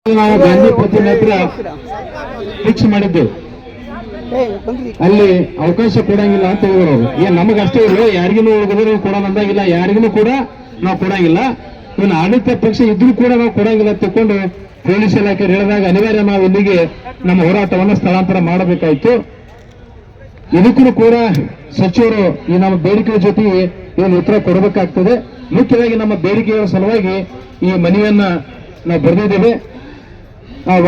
ನಾವು ಗಾಂಧಿ ಪ್ರತಿಮೆ ಹತ್ರ ಫಿಕ್ಸ್ ಮಾಡಿದ್ದೆವು. ಅಲ್ಲಿ ಅವಕಾಶ ಕೊಡಂಗಿಲ್ಲ ಅಂತ ಹೇಳಿದ್ರು. ಏನ್ ನಮಗಷ್ಟೇ ಇಲ್ಲ, ಯಾರಿಗೂ ಹೋಗಿದ್ರೆ ಕೊಡೋಣ ಅಂದಾಗಿಲ್ಲ, ಯಾರಿಗೂ ಕೂಡ ನಾವು ಕೊಡಂಗಿಲ್ಲ. ಇವನು ಆಡಳಿತ ಪಕ್ಷ ಇದ್ರೂ ಕೂಡ ನಾವು ಕೊಡಂಗಿಲ್ಲ ತಿಳ್ಕೊಂಡು ಪೊಲೀಸ್ ಇಲಾಖೆ ಹೇಳಿದಾಗ ಅನಿವಾರ್ಯ ನಾವು ಇಲ್ಲಿಗೆ ನಮ್ಮ ಹೋರಾಟವನ್ನು ಸ್ಥಳಾಂತರ ಮಾಡಬೇಕಾಯ್ತು. ಇದಕ್ಕೂ ಕೂಡ ಸಚಿವರು ಈ ನಮ್ಮ ಬೇಡಿಕೆ ಜೊತೆಗೆ ಏನು ಉತ್ತರ ಕೊಡಬೇಕಾಗ್ತದೆ. ಮುಖ್ಯವಾಗಿ ನಮ್ಮ ಬೇಡಿಕೆಗಳ ಸಲುವಾಗಿ ಈ ಮನವಿಯನ್ನ ನಾವು ಬರೆದಿದ್ದೇವೆ.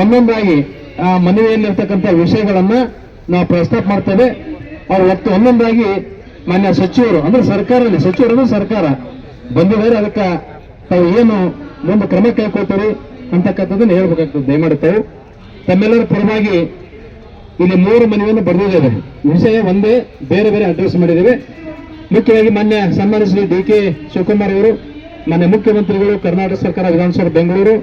ಒಂದೊಂದಾಗಿ ಆ ಮನವಿಯಲ್ಲಿರ್ತಕ್ಕಂಥ ವಿಷಯಗಳನ್ನ ನಾವು ಪ್ರಸ್ತಾಪ ಮಾಡ್ತೇವೆ. ಅವ್ರು ಒಂದೊಂದಾಗಿ ಮಾನ್ಯ ಸಚಿವರು ಅಂದ್ರೆ ಸರ್ಕಾರದಲ್ಲಿ ಸಚಿವರು ಅಂದ್ರೆ ಸರ್ಕಾರ ಬಂದಿದ್ದಾರೆ, ಅದಕ್ಕೆ ತಾವು ಏನು ಒಂದು ಕ್ರಮ ಕೈಗೊಳ್ತೀರಿ ಅಂತಕ್ಕಂಥದ್ದನ್ನು ಹೇಳ್ಬೇಕಾಗ್ತದೆ. ದಯಮಾಡಿ ತಾವು ತಮ್ಮೆಲ್ಲರ ಪರವಾಗಿ ಇಲ್ಲಿ 3 ಮನವಿಯನ್ನು ಬರೆದಿದ್ದೇವೆ. ವಿಷಯ ಒಂದೇ, ಬೇರೆ ಬೇರೆ ಅಡ್ರೆಸ್ ಮಾಡಿದ್ದೇವೆ. ಮುಖ್ಯವಾಗಿ ಮಾನ್ಯ ಸನ್ಮಾನ್ಯ ಶ್ರೀ ಡಿ ಕೆ ಶಿವಕುಮಾರ್ ಅವರು, ಮಾನ್ಯ ಮುಖ್ಯಮಂತ್ರಿಗಳು, ಕರ್ನಾಟಕ ಸರ್ಕಾರ ವಿಧಾನಸಭಾ ಬೆಂಗಳೂರು,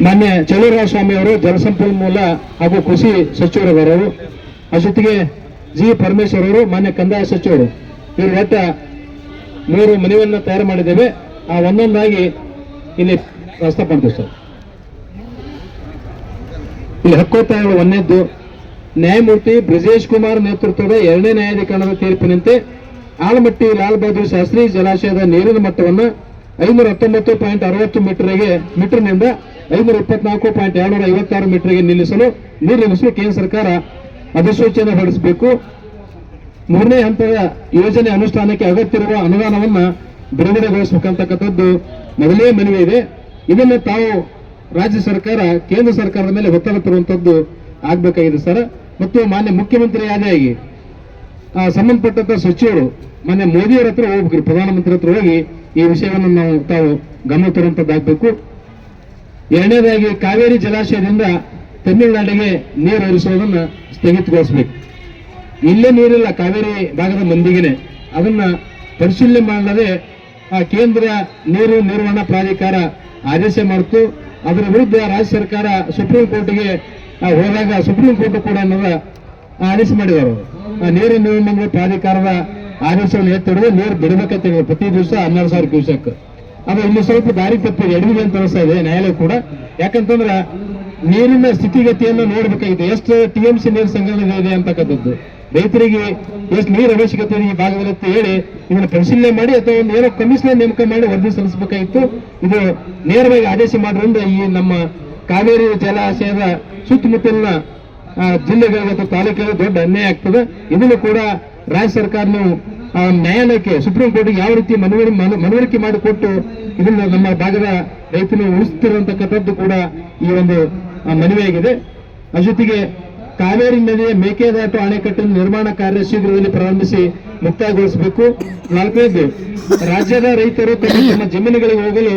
ಮಾನ್ಯ ಚಲುವರಾಯ ಸ್ವಾಮಿ ಅವರು ಜಲಸಂಪನ್ಮೂಲ ಹಾಗೂ ಕೃಷಿ ಸಚಿವರವರು, ಆ ಜೊತೆಗೆ ಜಿ ಪರಮೇಶ್ವರ್ ಅವರು ಮಾನ್ಯ ಕಂದಾಯ ಸಚಿವರು, ಇವರು ಒಟ್ಟ 3 ಮನವಿಯನ್ನು ತಯಾರು ಮಾಡಿದ್ದೇವೆ. ಆ ಒಂದೊಂದಾಗಿ ಇಲ್ಲಿ ಪ್ರಸ್ತಾಪ ಮಾಡ್ತೇವೆ ಸರ್. ಇಲ್ಲಿ ಹಕ್ಕೊತ್ತಾಯಗಳು ಒಂದನೇದ್ದು, ನ್ಯಾಯಮೂರ್ತಿ ಬ್ರಿಜೇಶ್ ಕುಮಾರ್ ನೇತೃತ್ವದ 2ನೇ ನ್ಯಾಯಾಧಿಕರಣದ ತೀರ್ಪಿನಂತೆ ಆಲಮಟ್ಟಿ ಲಾಲ್ ಬಹದ್ದೂರ್ ಶಾಸ್ತ್ರಿ ಜಲಾಶಯದ ನೀರಿನ ಮಟ್ಟವನ್ನು 519.60 ಮೀಟರ್ನಿಂದ 524.256 ಮೀಟರ್ಗೆ ನಿಲ್ಲಿಸಲು ಕೇಂದ್ರ ಸರ್ಕಾರ ಅಧಿಸೂಚನೆ ಹೊರಡಿಸಬೇಕು. 3ನೇ ಹಂತದ ಯೋಜನೆ ಅನುಷ್ಠಾನಕ್ಕೆ ಅಗತ್ಯವಿರುವ ಅನುದಾನವನ್ನ ಬಿಡುಗಡೆಗೊಳಿಸಬೇಕಂತಕ್ಕಂಥದ್ದು ಮೊದಲೇ ಮನವಿ ಇದೆ. ಇದನ್ನು ತಾವು ರಾಜ್ಯ ಸರ್ಕಾರ ಕೇಂದ್ರ ಸರ್ಕಾರದ ಮೇಲೆ ಒತ್ತಡ ತರುವಂತದ್ದು ಆಗ್ಬೇಕಾಗಿದೆ ಸರ್. ಮತ್ತು ಮಾನ್ಯ ಮುಖ್ಯಮಂತ್ರಿ ಆದಿಯಾಗಿ ಸಂಬಂಧಪಟ್ಟಂತ ಸಚಿವರು ಮಾನ್ಯ ಮೋದಿಯವರ ಹತ್ರ ಹೋಗ್ಬೇಕ್ರಿ, ಪ್ರಧಾನಮಂತ್ರಿ ಹತ್ರ ಹೋಗಿ ಈ ವಿಷಯವನ್ನು ತಾವು ಗಮನ ತರುವಂತದ್ದಾಗಬೇಕು. 2ನೇದಾಗಿ ಕಾವೇರಿ ಜಲಾಶಯದಿಂದ ತಮಿಳುನಾಡಿಗೆ ನೀರು ಹರಿಸುವುದನ್ನು ಸ್ಥಗಿತಗೊಳಿಸಬೇಕು. ಇಲ್ಲೇ ನೀರಿಲ್ಲ ಕಾವೇರಿ ಭಾಗದ ಮಂದಿಗೆ, ಅದನ್ನ ಪರಿಶೀಲನೆ ಮಾಡದೆ ಕೇಂದ್ರ ನೀರು ನಿರ್ವಹಣಾ ಪ್ರಾಧಿಕಾರ ಆದೇಶ ಮಾಡಿತು. ಅದರ ವಿರುದ್ಧ ರಾಜ್ಯ ಸರ್ಕಾರ ಸುಪ್ರೀಂ ಕೋರ್ಟ್ಗೆ ಹೋದಾಗ ಸುಪ್ರೀಂ ಕೋರ್ಟ್ ಕೂಡ ಆದೇಶ ಮಾಡಿದರು. ನೀರು ನಿರ್ವಹಣಾ ಪ್ರಾಧಿಕಾರದ ಆದೇಶವನ್ನು ಎತ್ತಿಡಿದು ನೀರು ಬಿಡಬೇಕಂತ ಪ್ರತಿ ದಿವಸ 12,000 ಕ್ಯೂಸೆಕ್. ಅದು ಇಲ್ಲಿ ಸ್ವಲ್ಪ ದಾರಿ ತಪ್ಪಿದೆ, ಎಡವಿದೆ ಅಂತ ಅನಿಸ್ತಾ ಇದೆ ನ್ಯಾಯಾಲಯ ಕೂಡ. ಯಾಕಂತಂದ್ರೆ ನೀರಿನ ಸ್ಥಿತಿಗತಿಯನ್ನು ನೋಡ್ಬೇಕಾಗಿದೆ, ಎಷ್ಟು TMC ನೀರು ಸಂಗ್ರಹಣೆ ಇದೆ ಅಂತಕ್ಕಂಥದ್ದು, ರೈತರಿಗೆ ಎಷ್ಟು ನೀರು ಅವಶ್ಯಕತೆ ಇದೆ ಈ ಭಾಗದಲ್ಲಿ ಅಂತ ಹೇಳಿ ಇದನ್ನು ಪರಿಶೀಲನೆ ಮಾಡಿ ಅಥವಾ ಒಂದು ಏನೋ ಕಮಿಷನರ್ ನೇಮಕ ಮಾಡಿ ವರದಿ ಸಲ್ಲಿಸಬೇಕಾಗಿತ್ತು. ಇದು ನೇರವಾಗಿ ಆದೇಶ ಮಾಡೋದ್ರಿಂದ ಈ ನಮ್ಮ ಕಾವೇರಿ ಜಲಾಶಯದ ಸುತ್ತಮುತ್ತಲಿನ ಜಿಲ್ಲೆಗಳಿಗೆ ಅಥವಾ ತಾಲೂಕಿಗೆ ದೊಡ್ಡ ಅನ್ಯಾಯ ಆಗ್ತದೆ. ಇದನ್ನು ಕೂಡ ರಾಜ್ಯ ಸರ್ಕಾರ ನೀವು ನ್ಯಾಯಾಲಯಕ್ಕೆ ಸುಪ್ರೀಂ ಕೋರ್ಟ್ಗೆ ಯಾವ ರೀತಿ ಮನವರಿಕೆ ಮಾಡಿಕೊಟ್ಟು ಇದನ್ನ ನಮ್ಮ ಭಾಗದ ರೈತನು ಉಳಿಸ್ತಿರುವಂತಕ್ಕಂಥದ್ದು ಕೂಡ ಈ ಒಂದು ಮನವಿಯಾಗಿದೆ. ಅದ್ರ ಜೊತೆಗೆ ಕಾವೇರಿ ನದಿಯ ಮೇಕೆದಾಟು ಅಣೆಕಟ್ಟಿನ ನಿರ್ಮಾಣ ಕಾರ್ಯ ಶೀಘ್ರದಲ್ಲಿ ಪ್ರಾರಂಭಿಸಿ ಮುಕ್ತಾಯಗೊಳಿಸಬೇಕು. 4ನೇದು, ರಾಜ್ಯದ ರೈತರು ತಮ್ಮ ಜಮೀನುಗಳಿಗೆ ಹೋಗಲು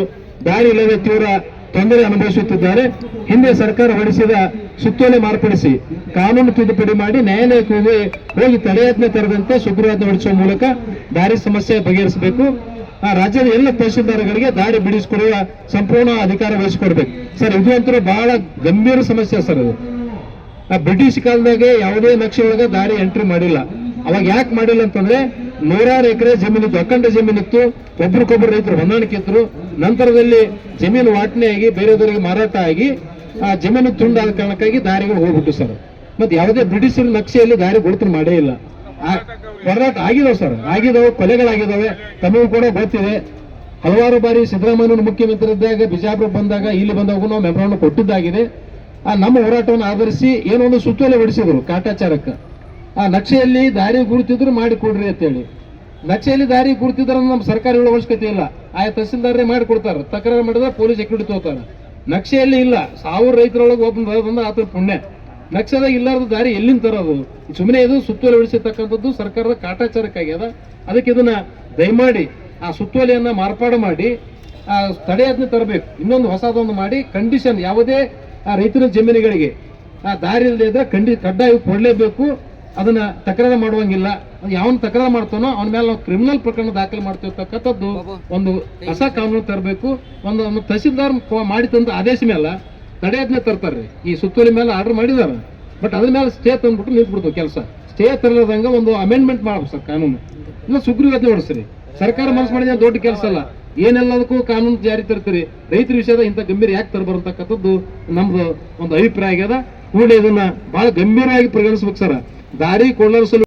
ದಾರಿ ಇಲ್ಲದೆ ತೀವ್ರ ತೊಂದರೆ ಅನುಭವಿಸುತ್ತಿದ್ದಾರೆ. ಹಿಂದೆ ಸರ್ಕಾರ ಹೊರಡಿಸಿದ ಸುತ್ತೋಲೆ ಮಾರ್ಪಡಿಸಿ ಕಾನೂನು ತಿದ್ದುಪಡಿ ಮಾಡಿ ನ್ಯಾಯಾಲಯಕ್ಕೆ ಹೋಗಿ ತಡೆಯಾಜ್ಞೆ ತರದಂತೆ ಸುಗ್ರೀವಾಜ್ಞೆ ಹೊರಡಿಸುವ ಮೂಲಕ ದಾರಿ ಸಮಸ್ಯೆ ಬಗೆಹರಿಸಬೇಕು. ರಾಜ್ಯದ ಎಲ್ಲ ತಹಶೀಲ್ದಾರ್ಗಳಿಗೆ ದಾರಿ ಬಿಡಿಸಿಕೊಡುವ ಸಂಪೂರ್ಣ ಅಧಿಕಾರ ವಹಿಸಿಕೊಡ್ಬೇಕು ಸರ್. ಇದು ಅಂತೂ ಬಹಳ ಗಂಭೀರ ಸಮಸ್ಯೆ ಸರ್. ಅದು ಬ್ರಿಟಿಷ್ ಕಾಲದಾಗೆ ಯಾವುದೇ ನಕ್ಷೆ ಒಳಗೆ ದಾರಿ ಎಂಟ್ರಿ ಮಾಡಿಲ್ಲ. ಅವಾಗ ಯಾಕೆ ಮಾಡಿಲ್ಲ ಅಂತಂದ್ರೆ 100 ಎಕರೆ ಜಮೀನಿತ್ತು, ಅಖಂಡ ಜಮೀನಿತ್ತು, ಒಬ್ರಿಗೊಬ್ರು ರೈತರು ಹೊಂದಾಣಿಕೆ ಇದ್ರು. ನಂತರದಲ್ಲಿ ಜಮೀನು ವಾಟನೆ ಆಗಿ ಬೇರೆದವರಿಗೆ ಮಾರಾಟ ಆಗಿ ಆ ಜಮೀನು ತುಂಡಾದ ಕಾರಣಕ್ಕಾಗಿ ದಾರಿಗಳು ಹೋಗ್ಬಿಟ್ಟು ಸರ್. ಮತ್ತೆ ಯಾವುದೇ ಬ್ರಿಟಿಷರ ನಕ್ಷೆಯಲ್ಲಿ ದಾರಿ ಗುರುತು ಮಾಡೇ ಇಲ್ಲ. ಹೋರಾಟ ಆಗಿದಾವೆ ಸರ್, ಆಗಿದಾವೆ, ಕೊಲೆಗಳಾಗಿದ್ದಾವೆ, ತಮಗೂ ಕೂಡ ಗೊತ್ತಿದೆ. ಹಲವಾರು ಬಾರಿ ಸಿದ್ದರಾಮಯ್ಯ ಮುಖ್ಯಮಂತ್ರಿ ಇದ್ದಾಗ ಬಿಜಾಪುರ ಬಂದಾಗ ಇಲ್ಲಿ ಬಂದಾಗ ನಾವು ಮೆಮೊರಾಂಡಮ್ ಕೊಟ್ಟಿದ್ದಾಗಿದೆ. ನಮ್ಮ ಹೋರಾಟವನ್ನು ಆಧರಿಸಿ ಏನೋ ಒಂದು ಸುತ್ತೋಲೆ ಹೊಡಿಸಿದ್ರು ಕಾಟಾಚಾರಕ್ಕೆ. ಆ ನಕ್ಷೆಯಲ್ಲಿ ದಾರಿ ಗುರುತಿದ್ರು ಮಾಡಿ ಕೊಡ್ರಿ ಅಂತೇಳಿ. ನಕ್ಷೆಯಲ್ಲಿ ದಾರಿ ಗುರುತಿದ್ರ ನಮ್ಮ ಸರ್ಕಾರಗಳ ಅವಶ್ಯಕತೆ ಇಲ್ಲ, ಆಯಾ ತಹಸೀಲ್ದಾರೇ ಮಾಡಿ ಕೊಡ್ತಾರೆ. ತಕರಾರು ಮಾಡಿದ್ರೆ ಪೊಲೀಸ್ ಸೆಕ್ಯೂರಿಟಿ ತಗೋತಾರೆ. ನಕ್ಷೆಯಲ್ಲಿ ಇಲ್ಲ, 1000 ರೈತರೊಳಗೆ ಒಬ್ಬ ಆತರ ಪುಣ್ಯ. ನಕ್ಷೆದಾಗ ಇಲ್ಲಾರ್ದ ದಾರಿ ಎಲ್ಲಿಂದ ತರೋದು? ಸುಮ್ಮನೆ ಇದು ಸುತ್ತೋಲೆ ಹೊಡಿಸಿರ್ತಕ್ಕಂಥದ್ದು ಸರ್ಕಾರದ ಕಾಟಾಚಾರಕ್ಕಾಗ್ಯದ. ಅದಕ್ಕೆ ಇದನ್ನ ದಯಮಾಡಿ ಆ ಸುತ್ತೋಲೆಯನ್ನ ಮಾರ್ಪಾಡು ಮಾಡಿ ತಡೆಯಾಜ್ಞೆ ತರಬೇಕು. ಇನ್ನೊಂದು ಹೊಸದೊಂದು ಮಾಡಿ ಕಂಡೀಷನ್, ಯಾವುದೇ ರೈತರ ಜಮೀನುಗಳಿಗೆ ದಾರಿ ಇಲ್ಲದೆ ಇದ್ರೆ ಕಡ್ಡಾಯ ಕೊಡಲೇಬೇಕು. ಅದನ್ನ ತಕರಾರು ಮಾಡುವಂಗಿಲ್ಲ. ಯಾವನ್ ತಕರಾರು ಮಾಡ್ತಾನೋ ಅವನ ಮೇಲೆ ನಾವು ಕ್ರಿಮಿನಲ್ ಪ್ರಕರಣ ದಾಖಲೆ ಮಾಡ್ತಿರ್ತಕ್ಕಂಥದ್ದು ಒಂದು ಹೊಸ ಕಾನೂನು ತರಬೇಕು. ಒಂದು ತಹಸೀಲ್ದಾರ್ ಮಾಡಿ ತಂದ ಆದೇಶ ಮೇಲೆ ತಡೆಯಾಜ್ಞೆ ತರ್ತಾರೆ. ಈ ಸುತ್ತೋಲೆ ಮೇಲೆ ಆರ್ಡರ್ ಮಾಡಿದಾರ, ಬಟ್ ಅದ್ರ ಮೇಲೆ ಸ್ಟೇ ತಂದ್ಬಿಟ್ಟು ನಿಂತ್ಬಿಡ್ತು ಕೆಲಸ. ಸ್ಟೇ ತರದಂಗ ಒಂದು ಅಮೆಂಡ್ಮೆಂಟ್ ಮಾಡ್ಬೇಕು ಸರ್ ಕಾನೂನು, ಇಲ್ಲ ಸುಗ್ರೀವಾಜ್ಞೆ ಹೊಡಿಸ್ರಿ. ಸರ್ಕಾರ ಮನಸ್ಸು ಮಾಡಿದ ದೊಡ್ಡ ಕೆಲಸ ಅಲ್ಲ, ಏನೆಲ್ಲದಕ್ಕೂ ಕಾನೂನು ಜಾರಿ ತರ್ತೀರಿ, ರೈತರ ವಿಷಯದ ಇಂಥ ಗಂಭೀರ ಯಾಕೆ ತರಬರ್ತಕ್ಕಂಥದ್ದು ನಮ್ದು ಒಂದು ಅಭಿಪ್ರಾಯ ಆಗ್ಯದ. ಕೂಡಲೇ ಇದನ್ನ ಬಹಳ ಗಂಭೀರವಾಗಿ ಪರಿಗಣಿಸ್ಬೇಕು ಸರ್. ದಾರಿ ಕೊಳ್ಳರಿಸಲು